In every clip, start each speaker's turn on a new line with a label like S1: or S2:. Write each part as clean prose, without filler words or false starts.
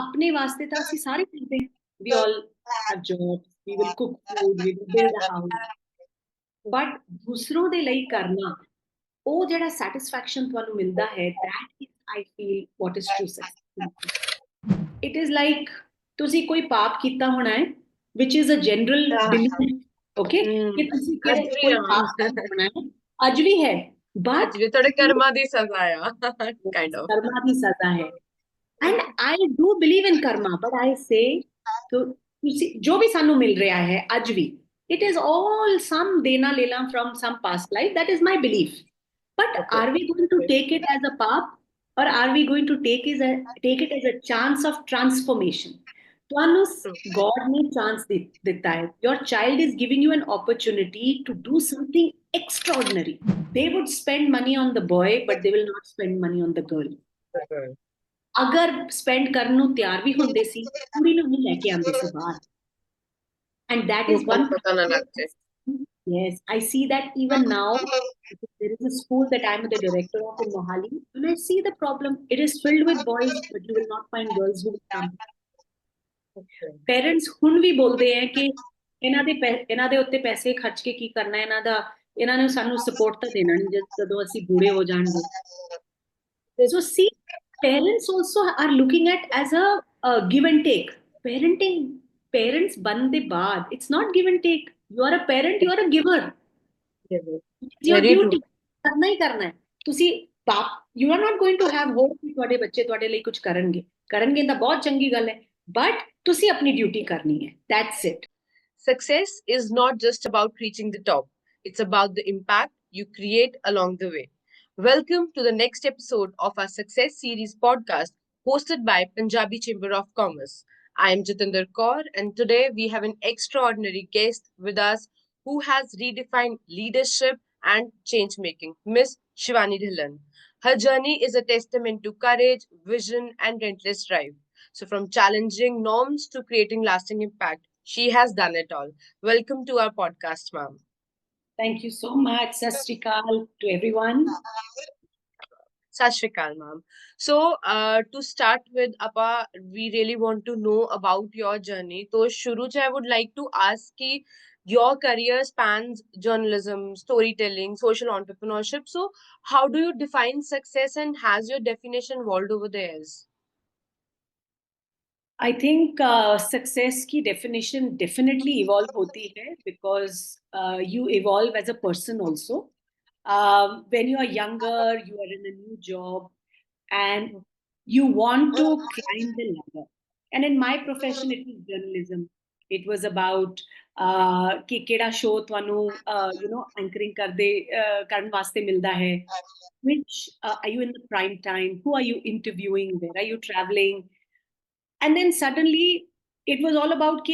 S1: अपने वास्ते ਤਾਂ ਅਸੀਂ ਸਾਰੇ ਕਰਦੇ ਹਾਂ. We all have jobs, we will cook food, we will build a house. But ਦੂਸਰੋਂ ਦੇ ਲਈ ਕਰਨਾ, ਉਹ ਜਿਹੜਾ satisfaction ਤੁਹਾਨੂੰ ਮਿਲਦਾ ਹੈ, that is, I feel, what is true success. It is like ਤੁਸੀਂ ਕੋਈ ਪਾਪ ਕੀਤਾ ਹੋਣਾ ਹੈ, which is a general belief, okay? ਕਿ ਤੁਸੀਂ ਕੋਈ ਪਾਪ ਕੀਤਾ ਹੋਣਾ ਹੈ, ਅੱਜ ਵੀ ਹੈ, but
S2: थोड़े कर्मा दी सजा है, kind of.
S1: कर्मा ਦੀ ਸਜ਼ਾ ਹੈ. And I do believe in karma, but I say, जो भी सानू मिल रहा है आज भी, it is all some dena lela from some past life. That is my belief. But
S2: Okay.
S1: are we going to take it as a path, or are we going to take it as a chance of transformation? ਤੁਹਾਨੂੰ God ने chance ਦਿੱਤਾ है. Your child is giving you an opportunity to do something extraordinary. They would spend money on the boy, but they will not spend money on the girl.
S2: Okay.
S1: ਅਗਰ spend ਕਰਨ ਨੂੰ ਤਿਆਰ ਵੀ ਹੁੰਦੇ ਸੀ, ਕੁੜੀ ਨੂੰ ਨਹੀਂ ਲੈ ਕੇ ਆਉਂਦੇ ਸੀ ਬਾਹਰ. And that is one. Yes, I see that even now. There is a school that I'm the director of in Mohali, and I see the problem. It is filled with boys, but you will not find girls who will come.
S2: Okay.
S1: Parents ਹੁਣ ਵੀ ਬੋਲਦੇ ਹੈ ਕਿ ਇਹਨਾਂ ਦੇ ਉੱਤੇ ਪੈਸੇ ਖਰਚ ਕੇ ਕੀ ਕਰਨਾ, ਇਹਨਾਂ ਨੇ ਸਾਨੂੰ ਸਪੋਰਟ ਤਾਂ ਦੇਣਾ ਨਹੀਂ ਜਦੋਂ ਅਸੀਂ ਬੁੜੇ ਹੋ ਜਾਣਗੇ. So see, parents also are looking at as a give and take. Parents ban de baad. It's not give and take. You are a parent, you are a giver. It's your duty. करना ही करना है. ਤੁਸੀਂ you are not going to have hope कि ਤੁਹਾਡੇ ਬੱਚੇ ਤੁਹਾਡੇ ਲਈ ਕੁਝ ਕਰਨਗੇ ਤਾਂ ਬਹੁਤ ਚੰਗੀ ਗੱਲ ਹੈ, but ਤੁਸੀਂ ਆਪਣੀ ਡਿਊਟੀ ਕਰਨੀ ਹੈ. That's it.
S2: Success is not just about reaching the top. It's about the impact you create along the way. Welcome to the next episode of our Success Series podcast hosted by Punjabi Chamber of Commerce. I am Jitinder Kaur, and today we have an extraordinary guest with us who has redefined leadership and change making, Miss Shivani Dhillon. Her journey is a testament to courage, vision, and relentless drive. So, from challenging norms to creating lasting impact, she has done it all. Welcome to our podcast, ma'am.
S1: Thank you so much. Sat Shri Akal to everyone.
S2: Sat Shri Akal, ma'am. So, to start with, Appa, we really want to know about your journey. So, Shuruj, I would like to ask ki your career spans journalism, storytelling, social entrepreneurship. So, how do you define success, and has your definition evolved over the years?
S1: I think success की definition definitely evolve होती है because you evolve as a person also. When you are younger, you are in a new job and you want to climb the ladder. And in my profession, it was journalism. It was about कि केड़ा show ਤੁਹਾਨੂੰ anchoring ਕਰਨ ਵਾਸਤੇ ਮਿਲਦਾ ਹੈ. Which are you in the prime time? Who are you interviewing? Where are you traveling? And then suddenly it was all about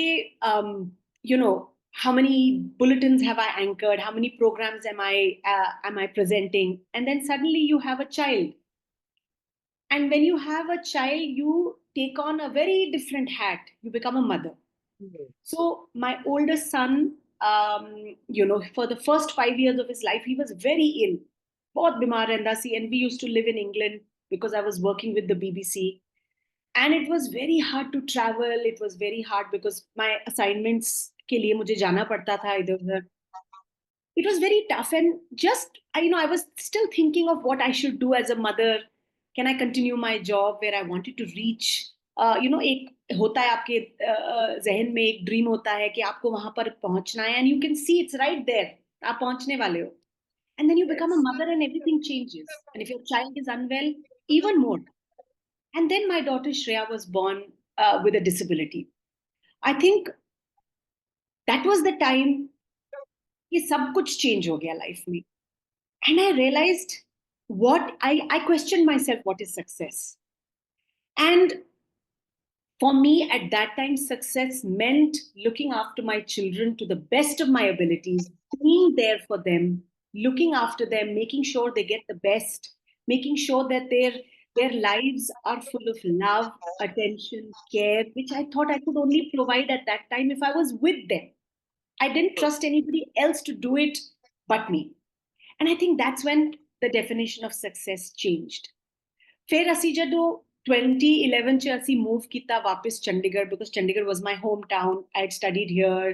S1: how many bulletins have I anchored, how many programs am I presenting, and then suddenly you have a child, and when you have a child you take on a very different hat. You become a mother. So my oldest son, for the first 5 years of his life he was very ill, बहुत बीमार रहता सी, and we used to live in England because I was working with the BBC. And it was very hard to travel. It was very hard because my assignments के लिए मुझे जाना पड़ता था इधर उधर. It was very tough, and just I was still thinking of what I should do as a mother. Can I continue my job where I wanted to reach? एक होता है आपके जहन में एक ड्रीम होता है कि आपको वहां पर पहुंचना है, and you can see it's right there. आप पहुंचने वाले हो, and then you become a mother and everything changes. And if your child is unwell, even more. And then my daughter Shreya was born with a disability. I think that was the time कि सब कुछ change हो गया life में. And I realized I questioned myself, what is success? And for me at that time, success meant looking after my children to the best of my abilities, being there for them, looking after them, making sure they get the best, making sure that their lives are full of love, attention, care, which I thought I could only provide at that time if I was with them. I didn't trust anybody else to do it but me. And I think that's when the definition of success changed. फिर ਅਸੀਂ ਜਦੋਂ 2011 ਚ ਅਸੀਂ move ਕੀਤਾ ਵਾਪਸ Chandigarh because Chandigarh was my hometown. I had studied here.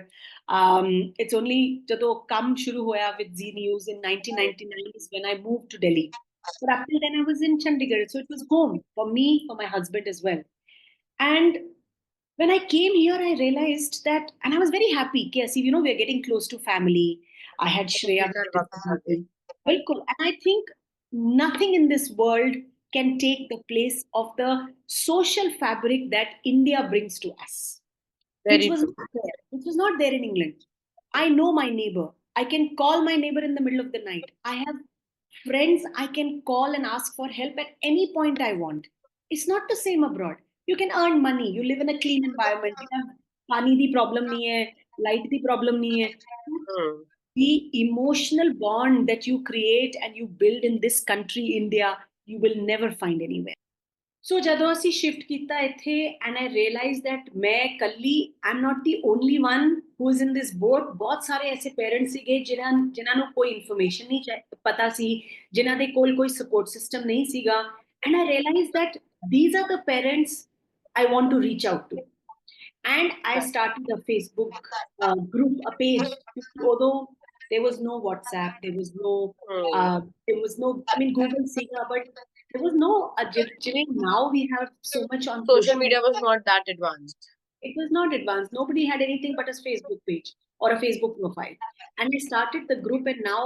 S1: It's only ਜਦੋਂ ਕੰਮ ਸ਼ੁਰੂ ਹੋਇਆ with Z News in 1999 is when I moved to Delhi. But up till then I was in Chandigarh, so it was home for me, for my husband as well. And when I came here, I realized that, and I was very happy. Yes, we're getting close to family. I had
S2: अपने
S1: Shreya with
S2: घर वापस आ गए.
S1: disability. Bilkul. And I think nothing in this world can take the place of the social fabric that India brings to us, which
S2: Very
S1: was
S2: true.
S1: not there, which was not there in England. I know my neighbor. I can call my neighbor in the middle of the night. I have friends I can call and ask for help at any point I want. It's not the same abroad. You can earn money. You live in a clean environment. You have pani di problem nahi hai, light di problem nahi hai.
S2: Hmm.
S1: The emotional bond that you create and you build in this country, India, you will never find anywhere. ਸੋ ਜਦੋਂ ਅਸੀਂ shift ਕੀਤਾ ਇੱਥੇ and I realise that ਮੈਂ ਕੱਲੀ I am not the only one who is in this boat ਬਹੁਤ ਸਾਰੇ ਐਸੇ parents ਸੀਗੇ ਜਿਨ੍ਹਾਂ ਨੂੰ ਕੋਈ ਇਨਫੋਰਮੇਸ਼ਨ ਨਹੀਂ ਪਤਾ ਸੀ ਜਿਨ੍ਹਾਂ ਦੇ ਕੋਲ ਕੋਈ ਸਪੋਰਟ ਸਿਸਟਮ ਨਹੀਂ ਸੀਗਾ and I realise that these are the parents I want to reach out to. And I started a Facebook group, a page. Although there was no WhatsApp,
S2: Hmm.
S1: there was no, I mean, Google Siga, but there was no, now we have so much on
S2: Social
S1: social media.
S2: media was not that advanced.
S1: It was not advanced. Nobody had anything but a Facebook page or a Facebook profile. And I started the group, and now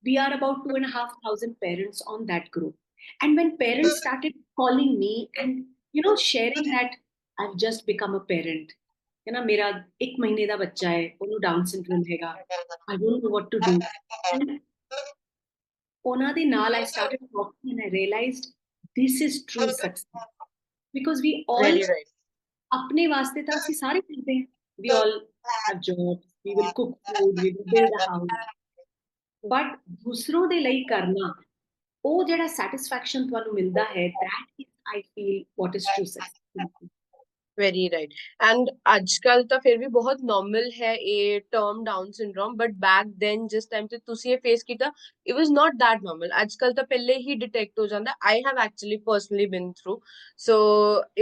S1: we are about 2,500 parents on that group. And when parents started calling me and sharing that I've just become a parent, मेरा 1 महीने का बच्चा है, ਉਹਨੂੰ down syndrome हैगा, I don't know what to do. And ਉਹਨਾਂ ਦੇ ਨਾਲ I started talking and I realized this is true success because we all
S2: Very right.
S1: अपने वास्ते ਤਾਂ ਅਸੀਂ ਸਾਰੇ ਕਰਦੇ ਹਾਂ. We all have jobs, we will cook food, we will build a house. But ਦੂਸਰੋਂ ਦੇ ਲਈ ਕਰਨਾ, ਉਹ ਜਿਹੜਾ satisfaction ਤੁਹਾਨੂੰ ਮਿਲਦਾ ਹੈ, that is, I feel, what is true success.
S2: Very right and आजकल ਤਾਂ ਫਿਰ ਵੀ ਬਹੁਤ ਨਾਰਮਲ ਹੈ ਇਹ term Down syndrome but back then ਜਿਸ ਟਾਈਮ ਤੇ ਤੁਸੀਂ ਇਹ ਫੇਸ ਕੀਤਾ it was not that normal ਆਜਕਲ ਤਾਂ ਪਹਿਲੇ ਹੀ ਡਿਟੈਕਟ ਹੋ ਜਾਂਦਾ I have actually personally been through so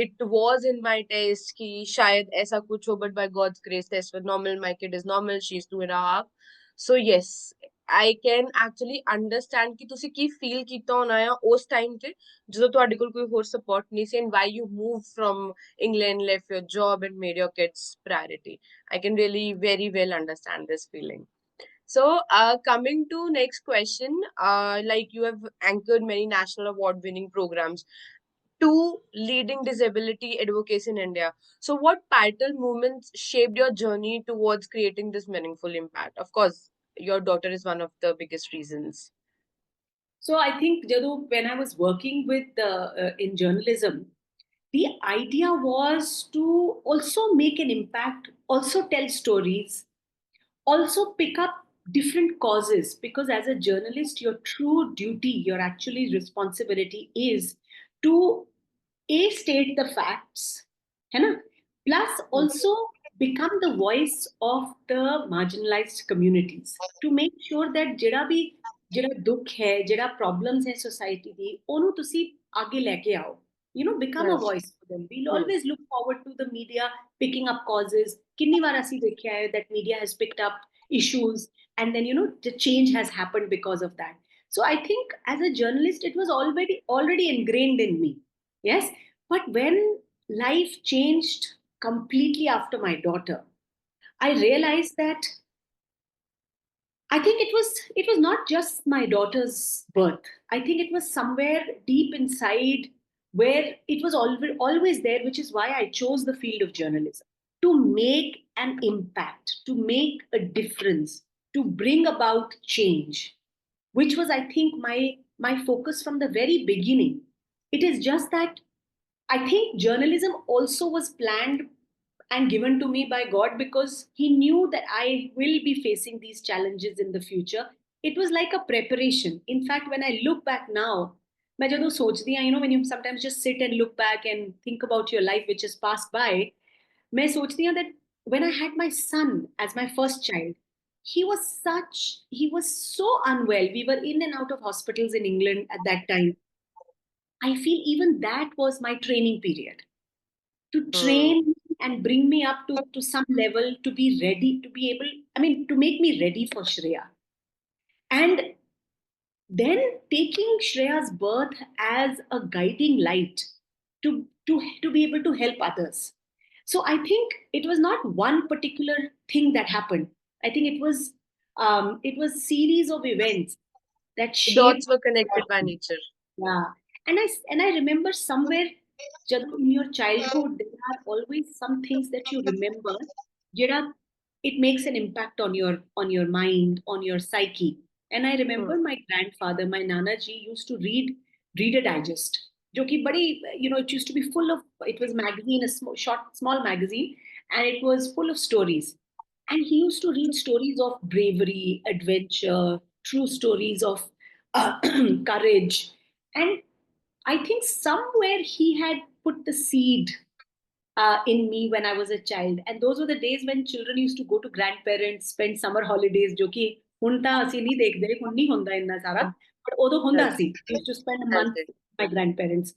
S2: it was in my test कि शायद ऐसा कुछ हो but by God's grace test was normal my kid is normal she's 2.5 so yes I can actually understand ਕਿ ਤੁਸੀਂ ਕੀ feel ਕੀਤਾ ਹੋਣਾ ਆ ਉਸ ਟਾਈਮ ਤੇ ਜਦੋਂ ਤੁਹਾਡੇ ਕੋਲ ਕੋਈ ਹੋਰ ਸਪੋਰਟ ਨਹੀਂ ਸੀ and why you moved from England, left your job, and made your kids priority. I can really very well understand this feeling. So, coming to next question, like you have anchored many national award-winning programs to leading disability advocacy in India. So, what pivotal movements shaped your journey towards creating this meaningful impact? Of course, your daughter is one of the biggest reasons.
S1: So I think Jadu, when I was working with in journalism, the idea was to also make an impact, also tell stories, also pick up different causes. Because as a journalist, your true duty, your actually responsibility is to a state the facts, है ना? Plus also become the voice of the marginalized communities to make sure that ਜਿਹੜਾ ਦੁੱਖ ਹੈ ਜਿਹੜਾ problems ਹੈ society ਦੀ ਉਹਨੂੰ ਤੁਸੀਂ ਅੱਗੇ ਲੈ ਕੇ ਆਓ become a
S2: Yes.
S1: voice for them. We'll
S2: Hmm.
S1: always look forward to the media picking up causes. ਕਿੰਨੀ ਵਾਰ ਅਸੀਂ ਦੇਖਿਆ ਹੈ that media has picked up issues and then the change has happened because of that. So I think as a journalist it was already ingrained in me. Yes, but when life changed completely after my daughter, I realized that I think it was not just my daughter's birth. I think it was somewhere deep inside where it was always there, which is why I chose the field of journalism to make an impact, to make a difference, to bring about change, which was, I think, my focus from the very beginning. It is just that I think journalism also was planned and given to me by God because He knew that I will be facing these challenges in the future. It was like a preparation. In fact, when I look back now, मैं ਜਦੋਂ सोचती हूँ, when you sometimes just sit and look back and think about your life which has passed by, मैं सोचती हूँ that when I had my son as my first child, he was so unwell. We were in and out of hospitals in England at that time. I feel even that was my training period to train and bring me up to some level to be ready, to be able, I mean, to make me ready for Shreya. And then taking Shreya's birth as a guiding light to be able to help others. So I think it was not one particular thing that happened. I think it was series of events that
S2: The dots
S1: shaped.
S2: were connected by nature.
S1: Yeah, and I remember somewhere, Jadu, in your childhood, there are always some things that you remember. Jada, it makes an impact on your mind, on your psyche. And I
S2: Hmm.
S1: remember my grandfather, my Nana ji, used to read Reader Digest. जो कि बड़ी, it used to be full of, it was magazine, a small magazine, and it was full of stories. And he used to read stories of bravery, adventure, true stories of courage. And I think somewhere he had put the seed in me when I was a child. And those were the days when children used to go to grandparents, spend summer holidays, जो कि ਹੁਣ ਤਾਂ ਅਸੀਂ नहीं देखते, ਹੁਣ नहीं ਹੁੰਦਾ ਇੰਨਾ ਸਾਰਾ, but ਉਦੋਂ ਹੁੰਦਾ
S2: Yes.
S1: C. We used to spend a month
S2: Yes.
S1: with my grandparents.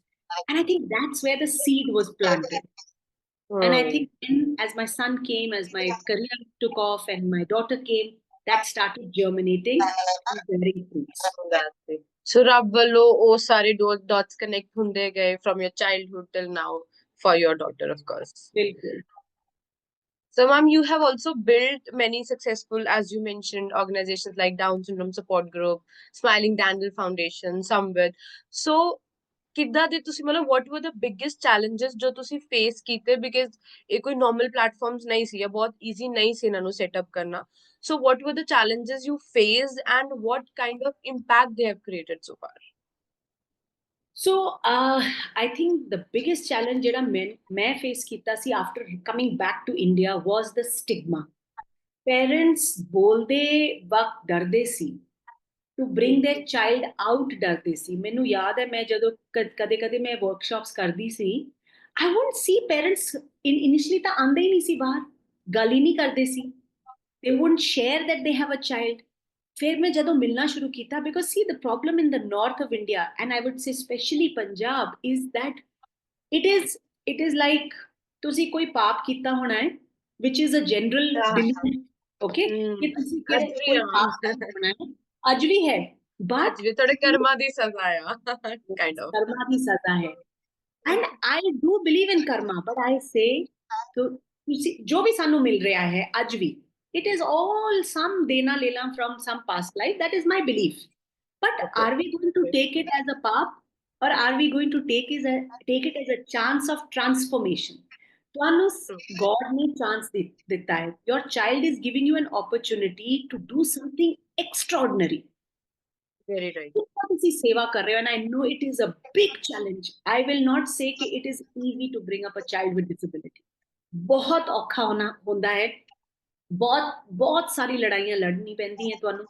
S1: And I think that's where the seed was planted. And I
S2: Hmm.
S1: think then, as my son came, as my career took off, and my daughter came, that started germinating and bearing fruits.
S2: That's it. So ਰੱਬ ਵੱਲੋਂ ਉਹ ਸਾਰੇ dots connect ਹੁੰਦੇ ਗਏ from your childhood till now for your daughter, of course.
S1: Bilkul.
S2: So, ma'am, you have also built many successful, as you mentioned, organizations like Down Syndrome Support Group, Smiling Dandel Foundation, Samvid. So, ਕਿੱਦਾਂ ਦੇ ਤੁਸੀਂ ਮਤਲਬ what were the biggest challenges ਜੋ ਤੁਸੀਂ face ਕੀਤੇ because ਇਹ ਕੋਈ normal platforms ਨਹੀਂ ਸੀ, ਇਹ ਬਹੁਤ easy ਨਹੀਂ ਸੀ ਇਹਨਾਂ ਨੂੰ set up ਕਰਨਾ. So, what were the challenges you faced and what kind of impact they have created so far?
S1: So I think the biggest challenge that I face kita si after coming back to India was the stigma. Parents बोलते वक्त डरते सी to bring their child out डरते सी. ਮੈਨੂੰ याद है मैं ਜਦੋਂ ਕਦੇ ਕਦੇ ਮੈਂ workshops ਕਰਦੀ ਸੀ, I won't see parents initially ਤਾਂ ਆਂਦੇ ਹੀ ਨਹੀਂ ਸੀ ਬਾਹਰ, ਗੱਲ ਹੀ ਨਹੀਂ ਕਰਦੇ ਸੀ. They wouldn't share that they have a child. फिर मैं जदों मिलना शुरू किया, because see the problem in the north of India, and I would say especially Punjab, is that it is it is like ਤੁਸੀਂ ਕੋਈ ਪਾਪ ਕੀਤਾ ਹੋਣਾ ਹੈ, which is a general
S2: Yeah.
S1: belief, okay,
S2: Hmm.
S1: ਕਿ ਤੁਸੀਂ
S2: ਅੱਜ
S1: ਕਿਹੜੇ
S2: ਵੀ
S1: ਕੋਈ
S2: ਹਾਂ
S1: ਪਾਪ ਕੀਤਾ ਹੋਣਾ ਹੈ, ਅੱਜ ਵੀ ਹੈ,
S2: ਅੱਜ
S1: but
S2: ਵੀ ਤੁਹਾਡੇ ਕਰਮਾਂ ਦੀ ਸਜ਼ਾ ਆ kind of.
S1: कर्मा की सजा है. And I do believe in karma, but I say, so you see, जो भी सानू मिल रहा है आज भी, it is all some dena lela from some past life. That is my belief. But
S2: Okay.
S1: are we going to take it as a path, or are we going to take it as a chance of transformation? ਤੁਹਾਨੂੰ God ने chance ਦਿੱਤਾ है. Your child is giving you an opportunity to do something extraordinary.
S2: Very right.
S1: ਤੁਸੀਂ ਸੇਵਾ ਕਰ ਰਹੇ ਹੋ, and I know it is a big challenge. I will not say कि it is easy to bring up a child with disability. ਬਹੁਤ ਔਖਾ ਹੁੰਦਾ ਹੈ, ਬਹੁਤ ਬਹੁਤ ਸਾਰੀ ਲੜਾਈਆਂ ਲੜਨੀ ਪੈਂਦੀਆਂ ਤੁਹਾਨੂੰ.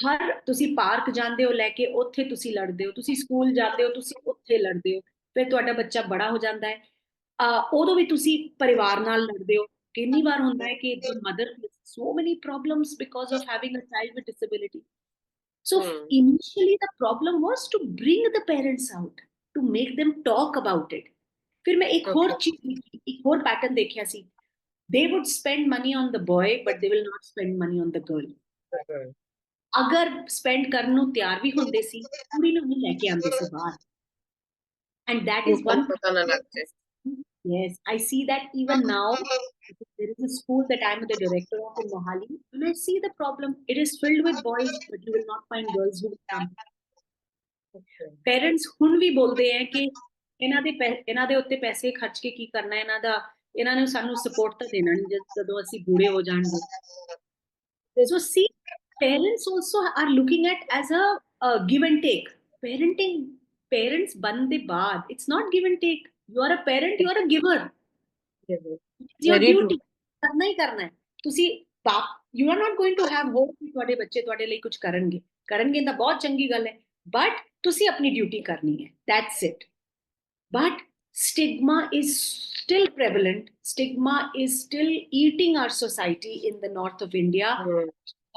S1: ਹਰ ਤੁਸੀਂ ਪਾਰਕ ਜਾਂਦੇ ਹੋ ਲੈ ਕੇ, ਉੱਥੇ ਤੁਸੀਂ ਲੜਦੇ ਹੋ, ਤੁਸੀਂ ਸਕੂਲ ਜਾਂਦੇ ਹੋ, ਤੁਸੀਂ ਉੱਥੇ ਲੜਦੇ ਹੋ, ਫਿਰ ਤੁਹਾਡਾ ਬੱਚਾ ਬੜਾ ਹੋ ਜਾਂਦਾ ਹੈ, ਉਦੋਂ ਵੀ ਤੁਸੀਂ ਪਰਿਵਾਰ ਨਾਲ ਲੜਦੇ ਹੋ. ਕਿੰਨੀ ਵਾਰ ਹੁੰਦਾ ਹੈ ਕਿ the mother has so many problems because of having a child with disability. So
S2: Hmm.
S1: initially the problem was to bring the parents out, to make them talk about it. फिर मैं एक और
S2: Okay.
S1: चीज देखी, एक और pattern देखा सी. They would spend money on the boy, but they will not spend money on the girl.
S2: Okay.
S1: अगर spend करने ਨੂੰ ਤਿਆਰ ਵੀ ਹੁੰਦੇ ਸੀ, ਕੁੜੀ ਨੂੰ ਨਹੀਂ ਲੈ ਕੇ ਆਉਂਦੇ ਸੀ ਬਾਹਰ. And that is
S2: ਲੋਕਾਂ ਨੂੰ
S1: one.
S2: ਪਤਾ ਨਾ ਲੱਗਦੇ.
S1: Yes, I see that even now. There is a school that I'm the director of in Mohali, and I see the problem. It is filled with boys, but you will not find girls who will come.
S2: Okay.
S1: Parents ਹੁਣ ਵੀ ਬੋਲਦੇ ਆ ਕਿ ਇਹਨਾਂ ਦੇ ਉੱਤੇ ਪੈਸੇ ਖਰਚ ਕੇ ਕੀ ਕਰਨਾ, ਇਹਨਾਂ ਨੇ ਸਾਨੂੰ ਸਪੋਰਟ ਤਾਂ ਦੇਣਾ ਨਹੀਂ ਜਦੋਂ ਅਸੀਂ ਬੂੜੇ ਹੋ ਜਾਣਗੇ. So see, parents also are looking at as a give and take. Parenting, parents बनने ਦੇ ਬਾਅਦ, it's not give and take. You are a parent, you are a giver. It's your
S2: Very true.
S1: duty. ਕਰਨਾ ਹੀ ਕਰਨਾ ਹੈ. ਤੁਸੀਂ you are not going to have hope ਕਿ ਤੁਹਾਡੇ ਬੱਚੇ ਤੁਹਾਡੇ ਲਈ ਕੁਝ ਕਰਨਗੇ ਤਾਂ ਬਹੁਤ ਚੰਗੀ ਗੱਲ ਹੈ, but ਤੁਸੀਂ ਆਪਣੀ ਡਿਊਟੀ ਕਰਨੀ ਹੈ. That's it. But stigma is still prevalent. Stigma is still eating our society in the north of India.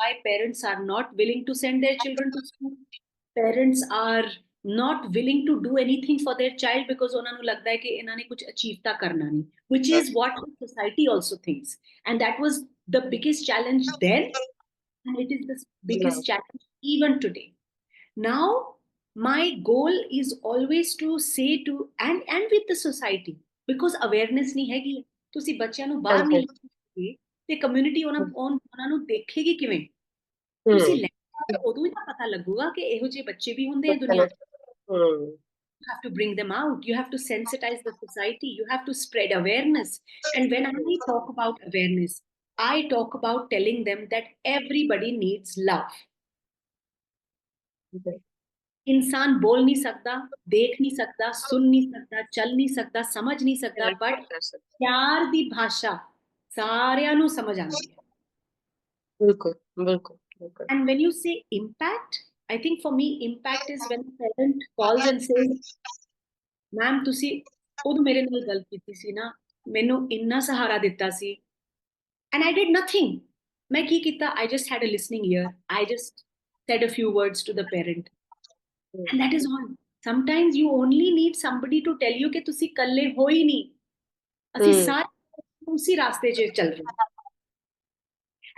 S1: Why parents are not willing to send their children to school? Parents are not willing to do anything for their child because ਉਹਨਾਂ ਨੂੰ ਲੱਗਦਾ ਹੈ ਕਿ ਇਹਨਾਂ ਨੇ ਕੁਝ achieve ਤਾਂ ਕਰਨਾ ਨਹੀਂ, which is what society also thinks. And that was the biggest challenge then, and it is the biggest challenge even today. Now my goal is always to say to and with the society, because awareness ਨਹੀਂ ਹੈਗੀ, ਤੁਸੀਂ ਬੱਚਿਆਂ ਨੂੰ ਬਾਹਰ ਨਹੀਂ ਲਿਆਓਗੇ ਤੇ community ਉਹਨਾਂ ਨੂੰ ਦੇਖੇਗੀ ਕਿਵੇਂ? ਤੁਸੀਂ ਲੈ ਉਦੋਂ ਹੀ ਤਾਂ ਪਤਾ ਲੱਗੂਗਾ ਕਿ ਇਹੋ ਜਿਹੇ ਬੱਚੇ ਵੀ ਹੁੰਦੇ ਆ ਦੁਨੀਆ 'ਚ. You have to bring them out. You have to sensitize the society. You have to spread awareness. And when I talk about awareness, I talk about telling them that everybody needs love. इंसान बोल नहीं सकता, देख नहीं सकता, सुन नहीं सकता, चल नहीं सकता, समझ नहीं सकता, बट प्यार दी भाषा सारियां नू समझ आती है.
S2: बिल्कुल बिल्कुल.
S1: And when you say impact, I think for me impact is when a parent calls and says, "Ma'am, ਤੁਸੀਂ ਉਦੋਂ ਮੇਰੇ ਨਾਲ ਗੱਲ ਕੀਤੀ ਸੀ ਨਾ, ਮੈਨੂੰ ਇੰਨਾ ਸਹਾਰਾ ਦਿੱਤਾ ਸੀ, and I did nothing." ਮੈਂ ਕੀ ਕੀਤਾ? I just had a listening ear. I just said a few words to the parent. And that is all. Sometimes you only need somebody to tell you कि ਤੁਸੀਂ ਇਕੱਲੇ ਹੋ ਹੀ ਨਹੀਂ, ਅਸੀਂ ਸਾਰੇ ਉਸੇ ਰਾਸਤੇ 'ਚ ਚੱਲ ਰਹੇ ਹਾਂ.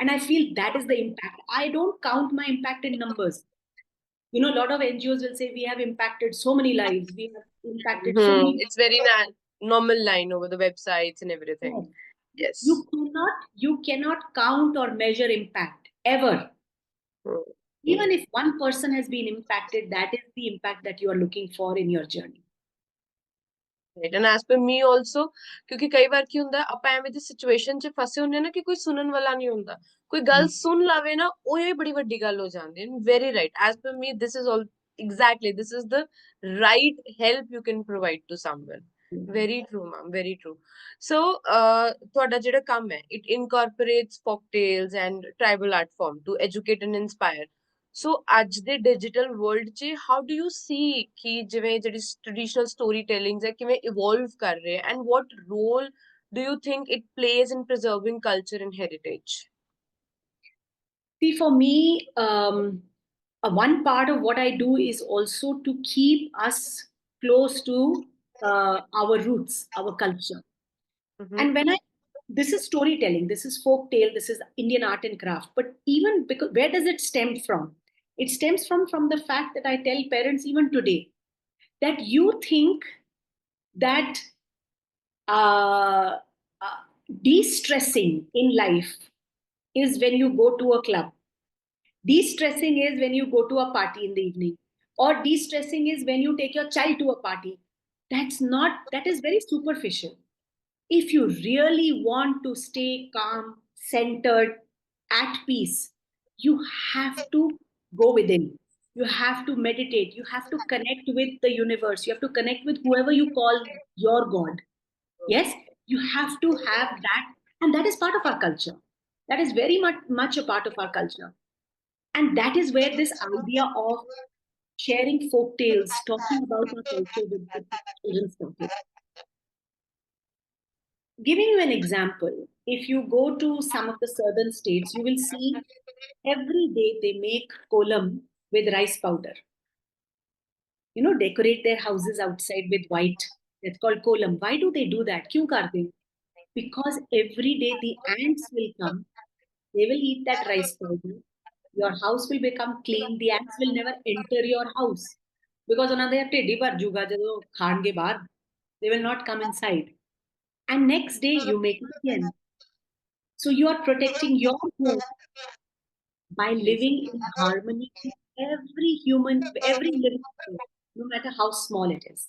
S1: And I feel that is the impact. I don't count my impact in numbers. You know, a lot of NGOs will say we have impacted so many lives. We have impacted so many.
S2: It's very normal line over the websites and everything. Yes.
S1: You cannot count or measure impact ever. Even if one person has been impacted, that is the impact that you are looking for in your journey.
S2: Right. And as per me also, ਕਿਉਂਕਿ ਕਈ ਵਾਰ ਕੀ ਹੁੰਦਾ ਆਪਾਂ ਐਵੇਂ ਦੀ situation 'ਚ ਫਸੇ ਹੁੰਦੇ ਨਾ ਕਿ ਕੋਈ ਸੁਣਨ ਵਾਲਾ ਨਹੀਂ ਹੁੰਦਾ, ਕੋਈ ਗੱਲ ਸੁਣ ਲਵੇ ਨਾ ਉਹ ਹੀ ਬੜੀ ਵੱਡੀ ਗੱਲ ਹੋ ਜਾਂਦੀ ਹੈ. Very right. As per me, this is all exactly, this is the right help you can provide to someone. Very true, ma'am. Very true. So, ਤੁਹਾਡਾ ਜਿਹੜਾ ਕੰਮ ਹੈ, it incorporates folktales and tribal art form to educate and inspire. So, ਅੱਜ ਦੇ digital world 'ਚ how do you see ਕਿ ਜਿਵੇਂ ਜਿਹੜੀ traditional storytelling ਹੈ ਕਿਵੇਂ evolve ਕਰ ਰਹੇ, and what role do you think it plays in preserving culture and heritage?
S1: See, for me, one part of what I do is also to keep us close to our roots, our culture. And when this is storytelling, this is folk tale, this is Indian art and craft. But even because where does it stem from? It stems from the fact that I tell parents even today that you think that de-stressing in life is when you go to a club. De-stressing is when you go to a party in the evening, or de-stressing is when you take your child to a party. That is very superficial. If you really want to stay calm, centered, at peace, you have to go within. You have to meditate. You have to connect with the universe. You have to connect with whoever you call your God. Yes, you have to have that. And that is part of our culture. That is very much a part of our culture. And that is where this idea of sharing folk tales, talking about our culture with the children started. Giving you an example, if you go to some of the southern states, you will see every day they make kolam with rice powder. You know, decorate their houses outside with white. That's called kolam. Why do they do that? Kyun karte hain? Because every day the ants will come, they will eat that rice powder. Your house will become clean. The ants will never enter your house because they will not come inside. And next day you make it again. So you are protecting your home by living in harmony with every human, every living thing, no matter how small it is.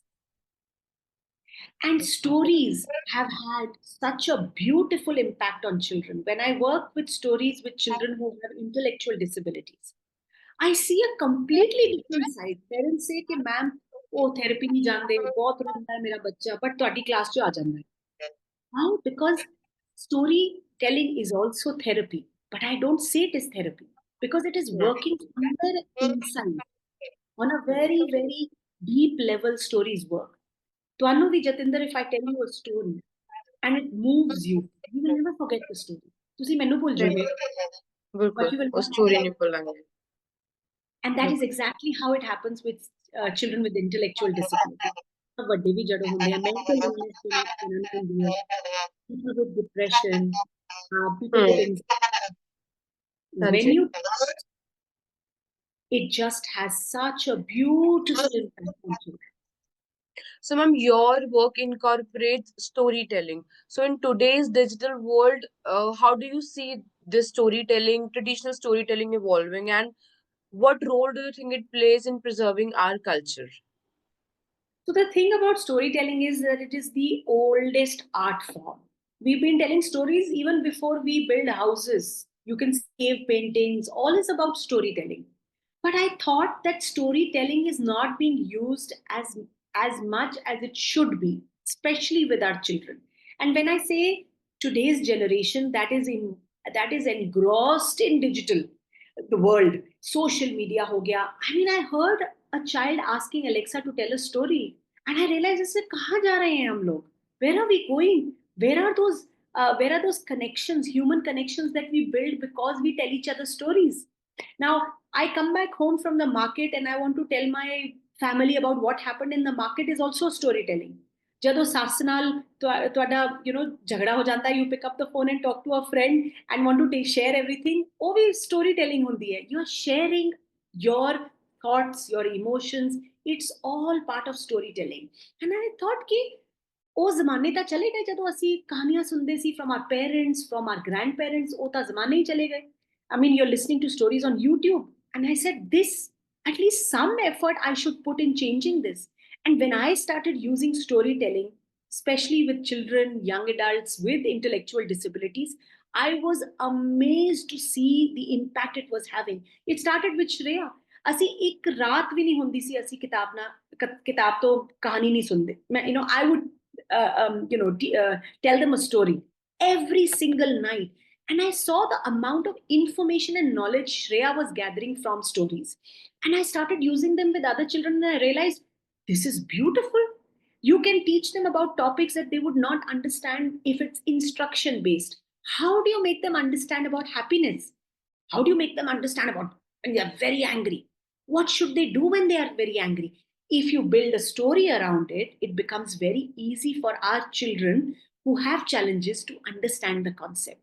S1: And stories have had such a beautiful impact on children. When I work with stories with children who have intellectual disabilities, I see a completely different side. Parents say कि ma'am वो therapy नहीं जानते, बहुत रोता है मेरा बच्चा, but ਤੁਹਾਡੀ class ਚ ਆ ਜਾਂਦਾ है. Why? Because storytelling is also therapy, but I don't say it is therapy because it is working somewhere inside. On a very, very deep level, stories work. Twanu vi Jatinder, if I tell you a story and it moves you, you will never forget the story. ਤੁਸੀਂ ਮੈਨੂੰ ਭੁੱਲ ਜਾਓਗੇ, but you will not forget. And that is exactly how it happens with children with intellectual disability. ਵੱਡੇ ਵੀ ਜੜ ਹੁੰਦੇ ਆ mental illness ਜਿਹਨਾਂ ਨੂੰ ਹੁੰਦੀ ਹੈ, people with depression, people with
S2: Hmm.
S1: anxiety. When
S2: Anji?
S1: you, it just has such a beautiful impact on children.
S2: So, ma'am, your work incorporates storytelling. So, in today's digital world, how do you see this storytelling, traditional storytelling evolving, and what role do you think it plays in preserving our culture?
S1: So the thing about storytelling is that it is the oldest art form. We've been telling stories even before we build houses. You can see cave paintings, all is about storytelling. But I thought that storytelling is not being used as much as it should be, especially with our children. And when I say today's generation, that is engrossed in digital, the world, social media ho gaya. I mean, I heard a child asking Alexa to tell a story, and I realized, इससे कहाँ जा रहे हैं हम लोग? Where are we going? Where are those connections, human connections that we build because we tell each other stories? Now, I come back home from the market and I want to tell my family about what happened in the market is also storytelling. ਜਦੋਂ ਸੱਸ ਨਾਲ ਤੁਹਾਡਾ ਝਗੜਾ ਹੋ ਜਾਂਦਾ, you pick up the phone and talk to a friend and want to share everything, ਉਹ ਵੀ story telling ਹੁੰਦੀ ਹੈ. You are sharing your thoughts, your emotions. It's all part of storytelling. And I thought कि ਉਹ ਜ਼ਮਾਨੇ ਤਾਂ ਚਲੇ ਗਏ ਜਦੋਂ ਅਸੀਂ ਕਹਾਣੀਆਂ ਸੁਣਦੇ ਸੀ from our parents, from our grandparents. ਉਹ ਤਾਂ ਜ਼ਮਾਨੇ ਹੀ ਚਲੇ ਗਏ. I mean, you're listening to stories on YouTube. And I said, this, at least some effort I should put in changing this. And when I started using storytelling, especially with children, young adults with intellectual disabilities, I was amazed to see the impact it was having. It started with Shreya. ਅਸੀਂ ਇੱਕ ਰਾਤ ਵੀ ਨਹੀਂ ਹੁੰਦੀ ਸੀ ਅਸੀਂ ਕਿਤਾਬ ਤੋਂ ਕਹਾਣੀ ਨਹੀਂ ਸੁਣਦੇ. ਮੈਂ I would tell them a story every single night, and I saw the amount of information and knowledge Shreya was gathering from stories, and I started using them with other children, and I realized this is beautiful. You can teach them about topics that they would not understand if it's instruction based. How do you make them understand about happiness? How do you make them understand about when they are very angry? What should they do when they are very angry? If you build a story around it, it becomes very easy for our children who have challenges to understand the concept.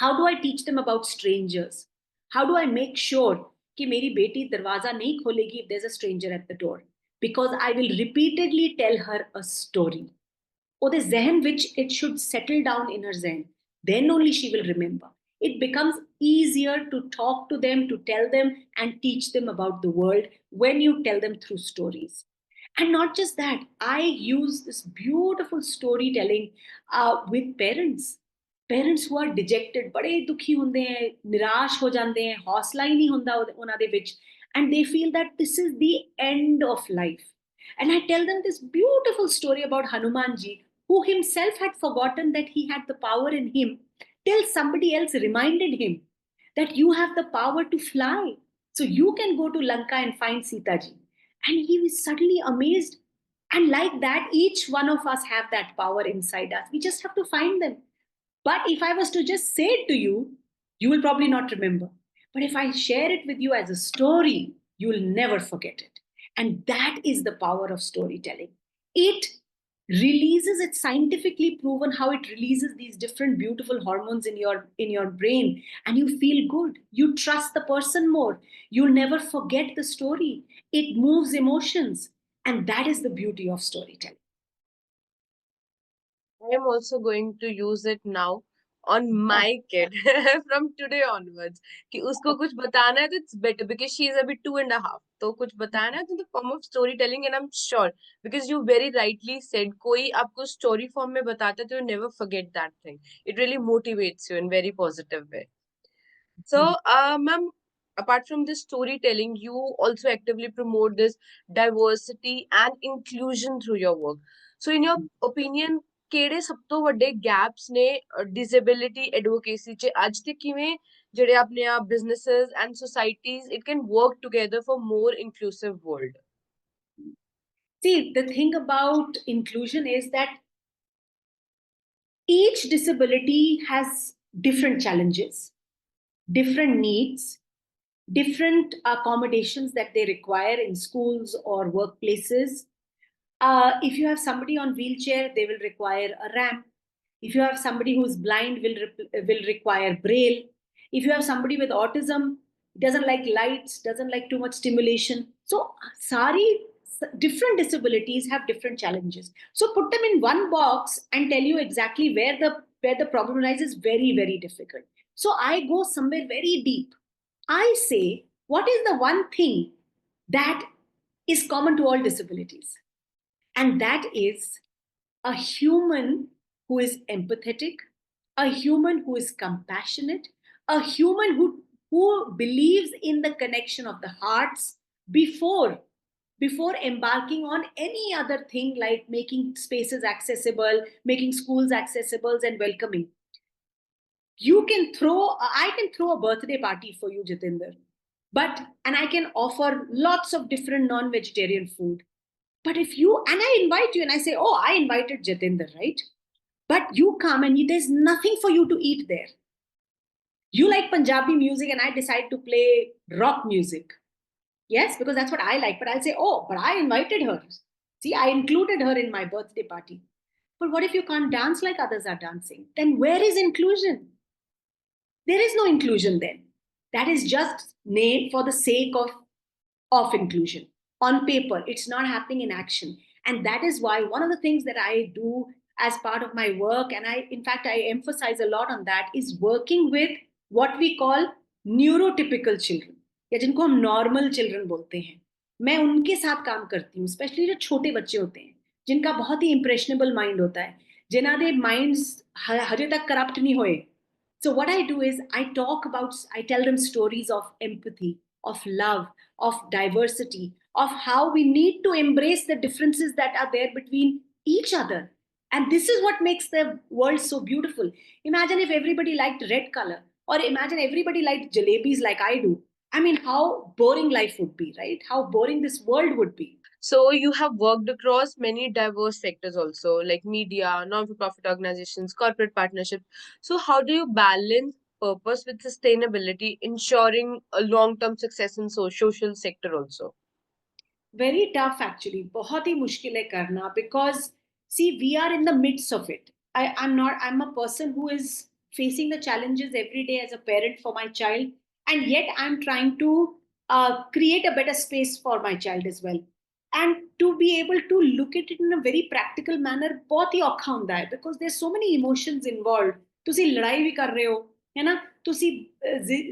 S1: How do I teach them about strangers? How do I make sure कि मेरी बेटी दरवाजा नहीं खोलेगी if there's a stranger at the door? Because I will repeatedly tell her a story. ਉਹਦੇ ਜ਼ਹਿਨ which it should settle down in her ਜ਼ਹਿਨ. Then only she will remember. It becomes easier to talk to them, to tell them, and teach them about the world when you tell them through stories. And not just that, I use this beautiful storytelling with parents. Parents who are dejected, बड़े दुखी होंदे हैं, निराश हो जाते हैं, हौसला ही नहीं होंदा उन्हां दे विच, and they feel that this is the end of life. And I tell them this beautiful story about Hanumanji, who himself had forgotten that he had the power in him till somebody else reminded him that you have the power to fly. So you can go to Lanka and find Sitaji. And he was suddenly amazed. And like that, each one of us have that power inside us. We just have to find them. But if I was to just say it to you, you will probably not remember. But if I share it with you as a story, you will never forget it. And that is the power of storytelling. It releases, it's scientifically proven how it releases these different beautiful hormones in your brain, and you feel good. You trust the person more. You'll never forget the story. It moves emotions. And that is the beauty of storytelling.
S2: I am also going to use it now on my kid from today onwards. कि उसको कुछ बताना है तो it's better because she is अभी 2.5. तो कुछ बताना है तो the form of storytelling, and I'm sure because you very rightly said कोई आपको story form में बताता है तो you never forget that thing. It really motivates you in very positive way. So, ma'am, apart from this storytelling, you also actively promote this diversity and inclusion through your work. So, in your opinion, ਕਿਹੜੇ ਸਭ ਤੋਂ ਵੱਡੇ gaps ਨੇ disability advocacy ਚ ਅੱਜ ਤੇ ਕਿਵੇਂ ਜਿਹੜੇ ਆਪਣੇ ਆਪ businesses and societies it can work together for more inclusive world?
S1: See, the thing about inclusion is that each disability has different challenges, different needs, different accommodations that they require in schools or workplaces. If you have somebody on wheelchair, they will require a ramp. If you have somebody who's blind, will require braille. If you have somebody with autism, doesn't like lights, doesn't like too much stimulation. So, sari different disabilities have different challenges. So, put them in one box and tell you exactly where the problem lies is very, very difficult. So, I go somewhere very deep. I say, what is the one thing that is common to all disabilities? And that is a human who is empathetic, a human who is compassionate, a human who believes in the connection of the hearts before before embarking on any other thing like making spaces accessible, making schools accessible and welcoming. I can throw a birthday party for you, Jitinder, but and I can offer lots of different non-vegetarian food. But if you and I invite you and I say, oh, I invited Jatinder, right? But you come and there's nothing for you to eat there. You like Punjabi music and I decide to play rock music. Yes, because that's what I like. But I'll say, oh, but I invited her. See, I included her in my birthday party. But what if you can't dance like others are dancing? Then where is inclusion? There is no inclusion then. That is just name for the sake of inclusion. On paper, it's not happening in action. And that is why one of the things that I do as part of my work, and in fact, I emphasize a lot on that, is working with what we call neurotypical children, या जिनको हम normal children बोलते हैं. मैं उनके साथ काम करती हूँ, स्पेशली जो छोटे बच्चे होते हैं जिनका बहुत ही इंप्रेशनेबल माइंड होता है, जिन्हां दे माइंड्स हजे तक करप्ट नहीं होए. So what I do is I tell them stories of empathy, of love, of diversity, of how we need to embrace the differences that are there between each other. And this is what makes the world so beautiful. Imagine if everybody liked red color, or imagine everybody liked jalebis like I do. I mean, how boring life would be, right? How boring this world would be.
S2: So you have worked across many diverse sectors also, like media, non-for-profit organizations, corporate partnerships. So how do you balance purpose with sustainability, ensuring a long-term success in social sector also?
S1: Very tough actually, बहुत ही मुश्किल है करना, because see, we are in the midst of it. I'm a person who is facing the challenges every day as a parent for my child, and yet I'm trying to create a better space for my child as well, and to be able to look at it in a very practical manner बहुत ही औखा ਹੁੰਦਾ है, because there's so many emotions involved. ਤੁਸੀਂ ਲੜਾਈ ਵੀ ਕਰ ਰਹੇ ਹੋ, ਹੈ ਨਾ, ਤੁਸੀਂ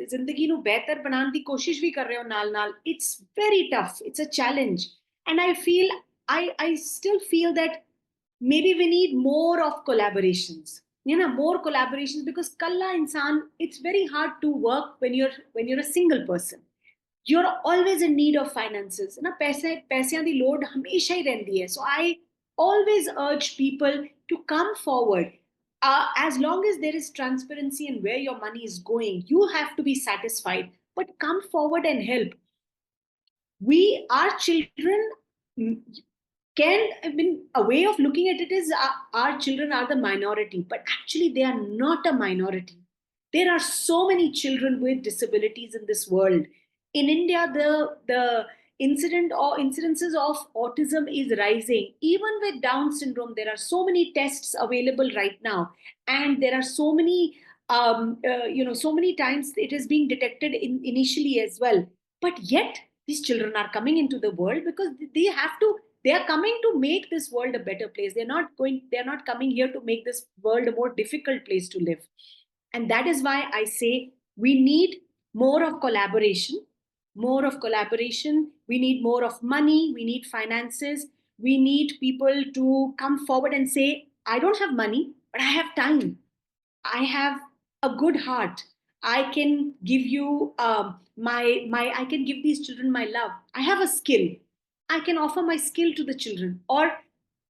S1: ਜ਼ਿੰਦਗੀ ਨੂੰ ਬਿਹਤਰ ਬਣਾਉਣ ਦੀ ਕੋਸ਼ਿਸ਼ ਵੀ ਕਰ ਰਹੇ ਹੋ ਨਾਲ ਨਾਲ. It's very tough, it's a challenge. And I still feel that maybe we need more of collaborations, more collaborations, because kalla insan, it's very hard to work when you're a single person. You're always in need of finances ना, पैसियां दी load हमेशा ही रहती है. So I always urge people to come forward. As long as there is transparency in where your money is going, you have to be satisfied, but come forward and help. Our children, mm, can I mean, a way of looking at it is, our children are the minority, but actually they are not a minority. There are so many children with disabilities in this world. In India, the incidences of autism is rising. Even with Down syndrome, there are so many tests available right now, and there are so many so many times it is being detected initially as well. But yet these children are coming into the world because they are coming to make this world a better place. They're not coming here to make this world a more difficult place to live. And that is why I say we need more of collaboration, we need more of money, we need finances, we need people to come forward and say, I don't have money, but I have time, I have a good heart. I can give you my. I can give these children my love. I have a skill. I can offer my skill to the children. Or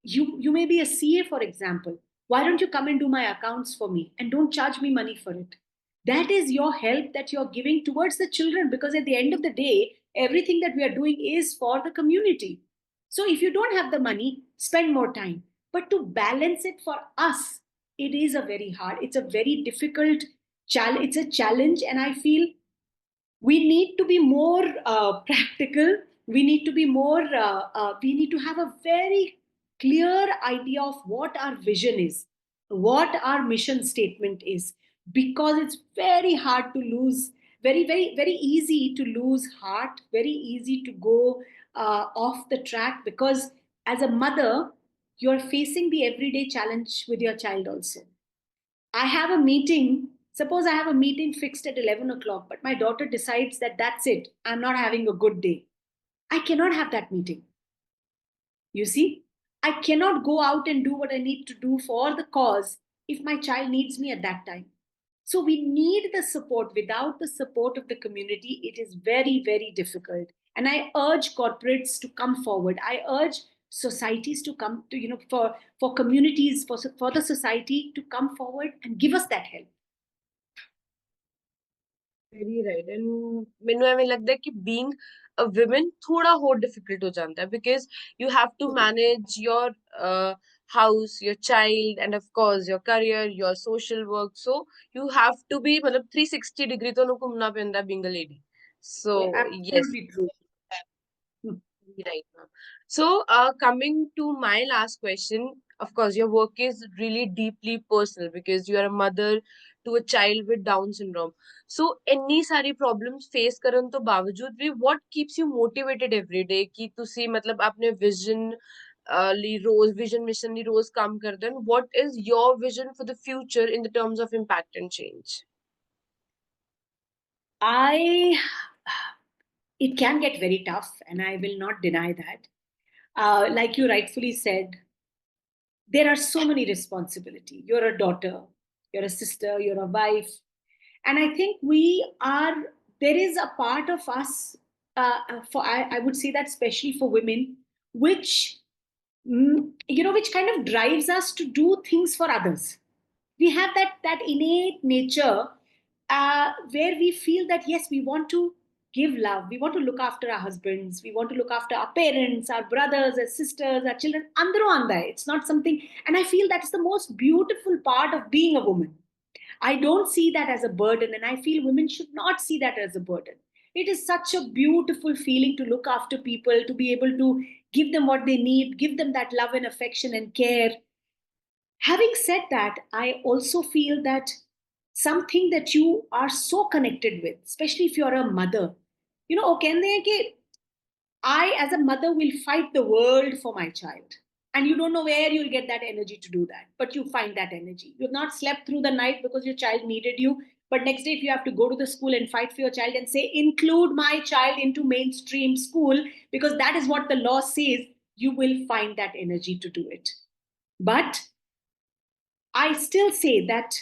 S1: you may be a CA, for example. Why don't you come and do my accounts for me and don't charge me money for it? That is your help that you're giving towards the children, because at the end of the day, everything that we are doing is for the community. So if you don't have the money, spend more time. But to balance it for us, it is a very hard, it's a very difficult challenge. It's a challenge, and I feel We need to be more practical. We need to be more, we need to have a very clear idea of what our vision is, what our mission statement is, because it's very hard to lose, very, very, very easy to lose heart, very easy to go off the track, because as a mother, you're facing the everyday challenge with your child also. I have a meeting. Suppose I have a meeting fixed at 11 o'clock, but my daughter decides that that's it. I'm not having a good day. I cannot have that meeting. You see, I cannot go out and do what I need to do for the cause if my child needs me at that time. So we need the support. Without the support of the community, it is very, very difficult. And I urge corporates to come forward. I urge societies to come to, for communities, for the society to come forward and give us that help.
S2: Very right and मैनू एवें लगता है कि being a woman थोड़ा होर difficult हो जाता है because you have to manage your house your child and of course your career your social work so you have to be मतलब 360 डिग्री तो घूमना पैंदा being a lady so
S1: Yeah,
S2: yes
S1: absolutely true. Hmm.
S2: right now. So, coming to my last question, of course, your work is really deeply personal because you are a mother to a child with Down syndrome. So, any सारी problems face करन तो बावजूद भी, what keeps you motivated every day कि तुसी मतलब अपने vision ली रोज vision mission ली रोज काम करदे हैं? What is your vision for the future in the terms of impact and change?
S1: I, it can get very tough, and I will not deny that. Like you rightfully said, there are so many responsibility. You're a daughter, you're a sister, you're a wife, and I think we are. There is a part of us, for I would say that especially for women, which which kind of drives us to do things for others. We have that innate nature where we feel that yes, we want to give love, we want to look after our husbands, we want to look after our parents, our brothers, our sisters, our children. Andro anda hai. It's not something, and I feel that's the most beautiful part of being a woman. I don't see that as a burden, and I feel women should not see that as a burden. It is such a beautiful feeling to look after people, to be able to give them what they need, give them that love and affection and care. Having said that, I also feel that something that you are so connected with, especially if you're a mother, okay, I, as a mother, will fight the world for my child. And you don't know where you'll get that energy to do that, but you find that energy. You've not slept through the night because your child needed you. But next day, if you have to go to the school and fight for your child and say, include my child into mainstream school, because that is what the law says, you will find that energy to do it. But I still say that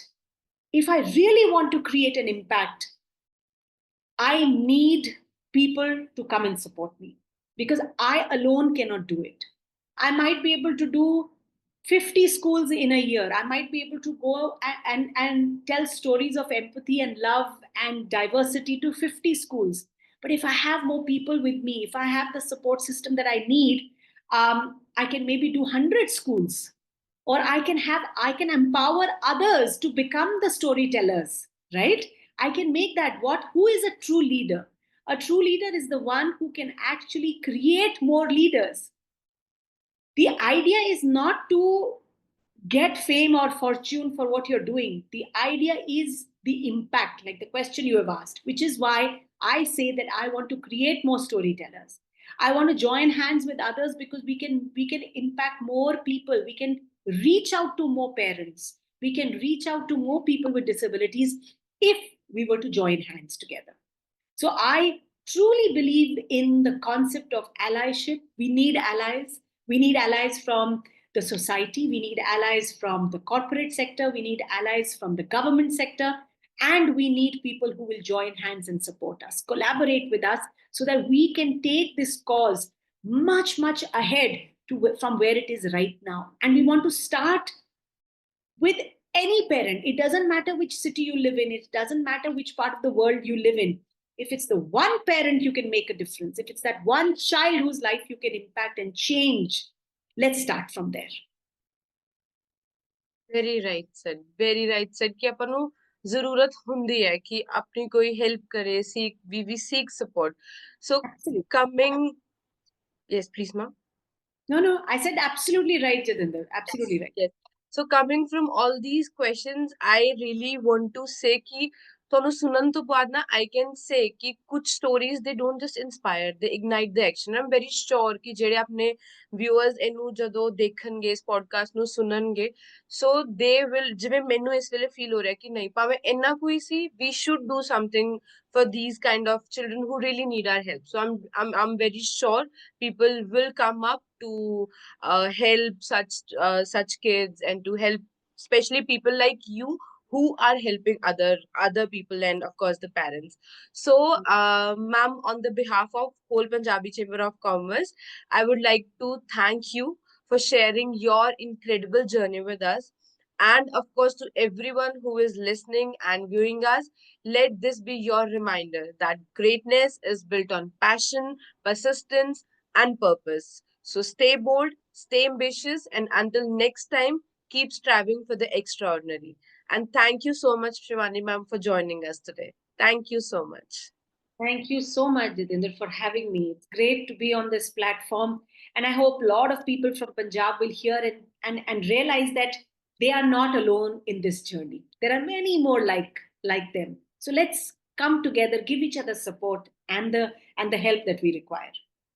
S1: if I really want to create an impact, I need people to come and support me because I alone cannot do it. I might be able to do 50 schools in a year. I might be able to go and tell stories of empathy and love and diversity to 50 schools. But if I have more people with me, if I have the support system that I need, I can maybe do 100 schools, or I can empower others to become the storytellers, right? I can make that. Who is a true leader? A true leader is the one who can actually create more leaders. The idea is not to get fame or fortune for what you're doing. The idea is the impact, like the question you have asked, which is why I say that I want to create more storytellers. I want to join hands with others because we can impact more people. We can reach out to more parents. We can reach out to more people with disabilities if we were to join hands together. So I truly believe in the concept of allyship. We need allies. We need allies from the society. We need allies from the corporate sector. We need allies from the government sector. And we need people who will join hands and support us, collaborate with us, so that we can take this cause much, much ahead from where it is right now. And we want to start with any parent. It doesn't matter which city you live in, it doesn't matter which part of the world you live in. If it's the one parent, you can make a difference. If it's that one child whose life you can impact and change, let's start from there.
S2: Very right said कि अपन जरूरत ਹੁੰਦੀ ਹੈ कि अपनी कोई help करे, seek we seek support. So
S1: Absolutely.
S2: coming, yes please ma'am.
S1: No, I said absolutely right, Jatinder. Absolutely right.
S2: Yes. So coming from all these questions, I really want to say कि ਤੁਹਾਨੂੰ ਸੁਣਨ ਤੋਂ ਬਾਅਦ ਨਾ I can say कि कुछ stories they don't just inspire, they ignite the action. I'm very sure कि ਜਿਹੜੇ ਆਪਣੇ viewers ਇਹਨੂੰ ਜਦੋਂ ਦੇਖਣਗੇ ਇਸ podcast ਨੂੰ ਸੁਣਨਗੇ, so they will, ਜਿਵੇਂ ਮੈਨੂੰ ਇਸ ਵੇਲੇ feel ਹੋ ਰਿਹਾ ਕਿ ਨਹੀਂ ਭਾਵੇਂ ਇੰਨਾ ਕੋਈ ਸੀ, we should do something for these kind of children who really need our help. So I'm very sure people will come up to help such kids and to help especially people like you who are helping other people and of course the parents. So ma'am, on the behalf of whole Punjabi Chamber of Commerce, I would like to thank you for sharing your incredible journey with us. And of course, to everyone who is listening and viewing us, let this be your reminder that greatness is built on passion, persistence, and purpose. So stay bold, stay ambitious, and until next time, keep striving for the extraordinary. And thank you so much, Shivani ma'am, for joining us today. Thank you so much.
S1: Thank you so much, Jitinder, for having me. It's great to be on this platform. And I hope a lot of people from Punjab will hear it and realize that they are not alone in this journey. There are many more like them. So let's come together, give each other support and the help that we require.